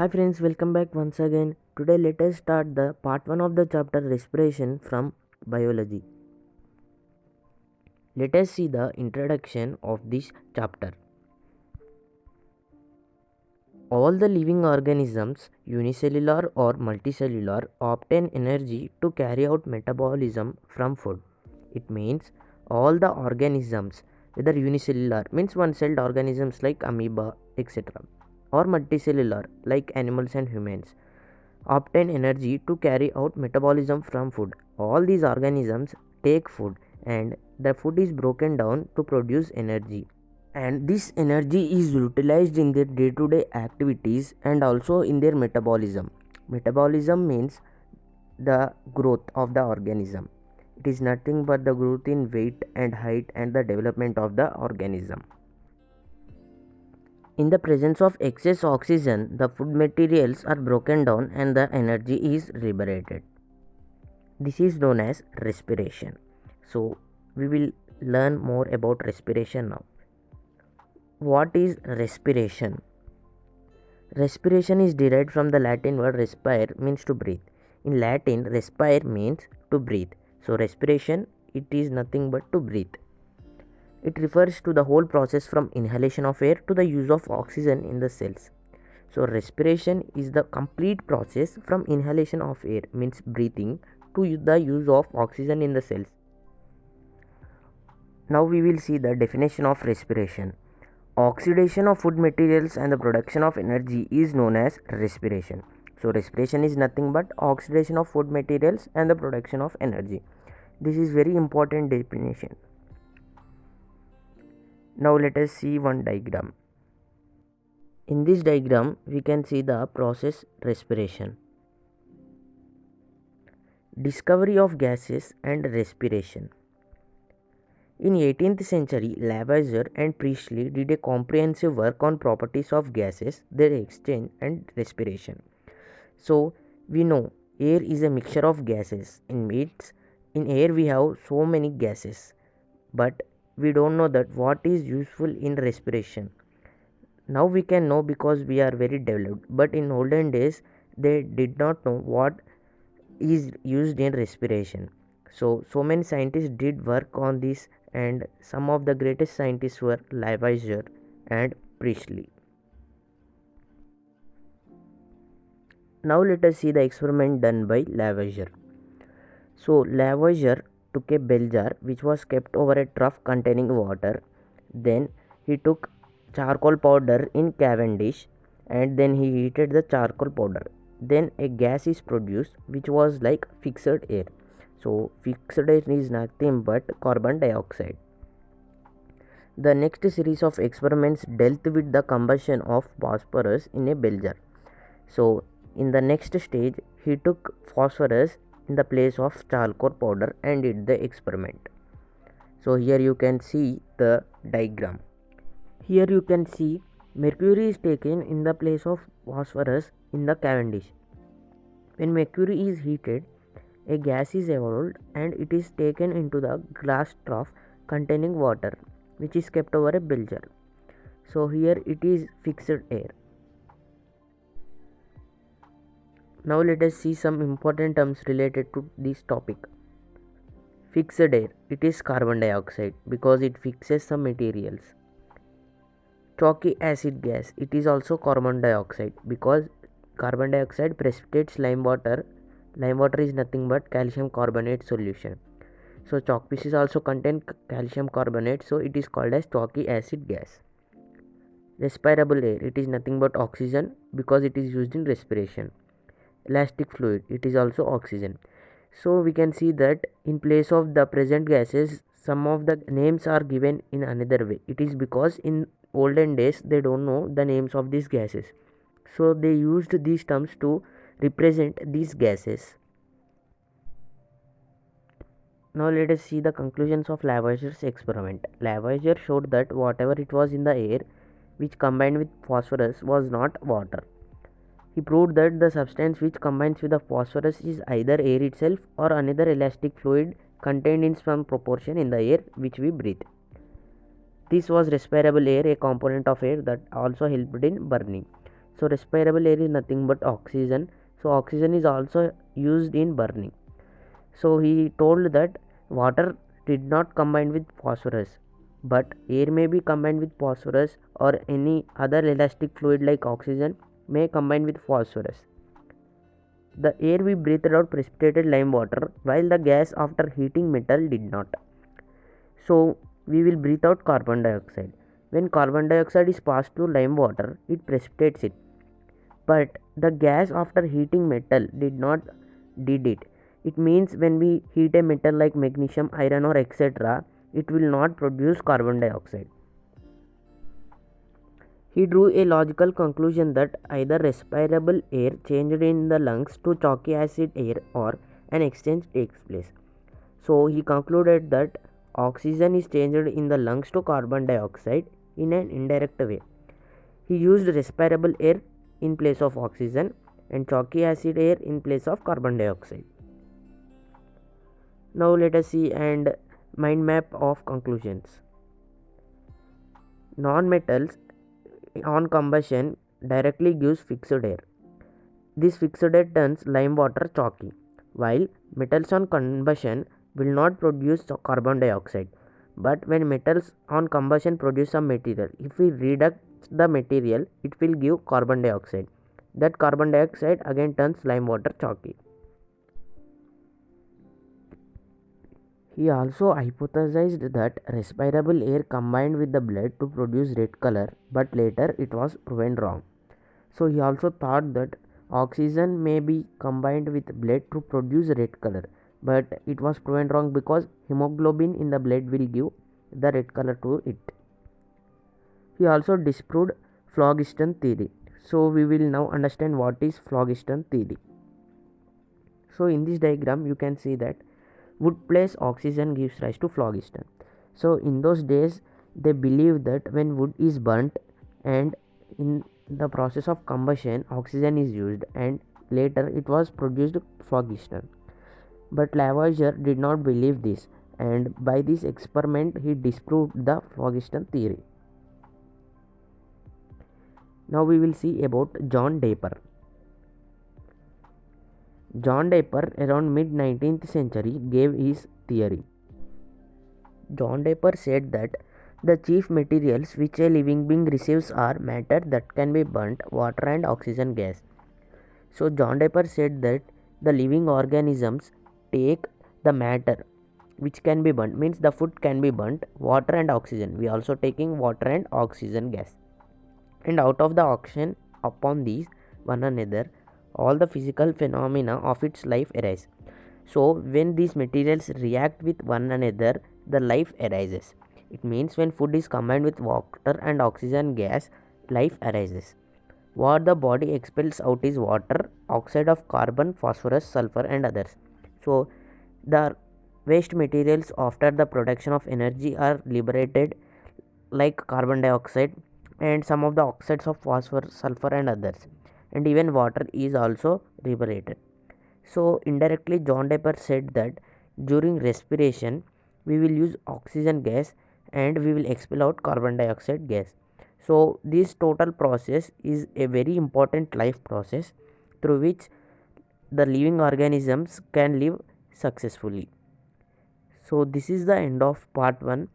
Hi friends, welcome back once again. Today let us start the part 1 of the chapter respiration from biology. Let us see the introduction of this chapter. All the living organisms, unicellular or multicellular, obtain energy to carry out metabolism from food. It means all the organisms, whether unicellular means one-celled organisms like amoeba, etc., or multicellular like animals and humans, obtain energy to carry out metabolism from food. All these organisms take food and the food is broken down to produce energy. And this energy is utilized in their day to day activities and also in their metabolism. Metabolism means the growth of the organism. It is nothing but the growth in weight and height and the development of the organism. In the presence of excess oxygen, the food materials are broken down and the energy is liberated. This is known as respiration. So, we will learn more about respiration now. What is respiration? Respiration is derived from the Latin word respire, means to breathe. In Latin, respire means to breathe. So, respiration, it is nothing but to breathe. It refers to the whole process from inhalation of air to the use of oxygen in the cells. So, respiration is the complete process from inhalation of air, means breathing, to the use of oxygen in the cells. Now, we will see the definition of respiration. Oxidation of food materials and the production of energy is known as respiration. So, respiration is nothing but oxidation of food materials and the production of energy. This is very important definition. Now, let us see one diagram. In this diagram, we can see the process respiration. Discovery of gases and respiration. In 18th century, Lavoisier and Priestley did a comprehensive work on properties of gases, their exchange and respiration. So, we know air is a mixture of gases. In air we have so many gases, but we don't know that what is useful in respiration. Now we can know because we are very developed, but in olden days they did not know what is used in respiration. So many scientists did work on this, and some of the greatest scientists were Lavoisier and Priestley. Now let us see the experiment done by Lavoisier. So Lavoisier took a bell jar which was kept over a trough containing water. Then he took charcoal powder in Cavendish and then he heated the charcoal powder. Then a gas is produced which was like fixed air. So fixed air is nothing but carbon dioxide. The next series of experiments dealt with the combustion of phosphorus in a bell jar. So in the next stage he took phosphorus in the place of charcoal powder and did the experiment. So here you can see the diagram. Here you can see mercury is taken in the place of phosphorus in the Cavendish. When mercury is heated, a gas is evolved and it is taken into the glass trough containing water which is kept over a bell jar. So here it is fixed air. Now let us see some important terms related to this topic. Fixed air, it is carbon dioxide because it fixes some materials. Chalky acid gas, it is also carbon dioxide because carbon dioxide precipitates lime water. Lime water is nothing but calcium carbonate solution. So chalk pieces also contain calcium carbonate, so it is called as chalky acid gas. Respirable air, it is nothing but oxygen because it is used in respiration. Elastic fluid, it is also oxygen. So we can see that in place of the present gases, some of the names are given in another way. It is because in olden days they don't know the names of these gases, so they used these terms to represent these gases. Now let us see the conclusions of Lavoisier's experiment. Lavoisier showed that whatever it was in the air which combined with phosphorus was not water. He proved that the substance which combines with the phosphorus is either air itself or another elastic fluid contained in some proportion in the air which we breathe. This was respirable air, a component of air that also helped in burning. So respirable air is nothing but oxygen. So oxygen is also used in burning. So he told that water did not combine with phosphorus, but air may be combined with phosphorus, or any other elastic fluid like oxygen may combine with phosphorus. The air we breathed out precipitated lime water, while the gas after heating metal did not. So we will breathe out carbon dioxide. When carbon dioxide is passed through lime water, it precipitates it. But the gas after heating metal did it. It means when we heat a metal like magnesium, iron or etc., it will not produce carbon dioxide. He drew a logical conclusion that either respirable air changed in the lungs to chalky acid air or an exchange takes place. So he concluded that oxygen is changed in the lungs to carbon dioxide in an indirect way. He used respirable air in place of oxygen and chalky acid air in place of carbon dioxide. Now let us see and mind map of conclusions. Non-metals on combustion directly gives fixed air. This fixed air turns lime water chalky, while metals on combustion will not produce carbon dioxide. But when metals on combustion produce some material, if we reduce the material, it will give carbon dioxide. That carbon dioxide again turns lime water chalky. He also hypothesized that respirable air combined with the blood to produce red color, but later it was proven wrong. So he also thought that oxygen may be combined with blood to produce red color, but it was proven wrong because hemoglobin in the blood will give the red color to it. He also disproved phlogiston theory. So we will now understand what is phlogiston theory. So in this diagram you can see that wood plus oxygen gives rise to phlogiston. So in those days they believed that when wood is burnt and in the process of combustion oxygen is used and later it was produced phlogiston. But Lavoisier did not believe this, and by this experiment he disproved the phlogiston theory. Now we will see about John Draper. John Draper around mid 19th century gave his theory. John Draper said that the chief materials which a living being receives are matter that can be burnt, water and oxygen gas. So John Draper said that the living organisms take the matter which can be burnt, means the food can be burnt, water and oxygen. We also taking water and oxygen gas. And out of the action upon these one another, all the physical phenomena of its life arise. So when these materials react with one another, the life arises. It means when food is combined with water and oxygen gas, life arises. What the body expels out is water, oxide of carbon, phosphorus, sulfur and others. So the waste materials after the production of energy are liberated like carbon dioxide and some of the oxides of phosphorus, sulfur and others, and even water is also liberated. So indirectly John Draper said that during respiration we will use oxygen gas and we will expel out carbon dioxide gas. So this total process is a very important life process through which the living organisms can live successfully. So this is the end of part 1.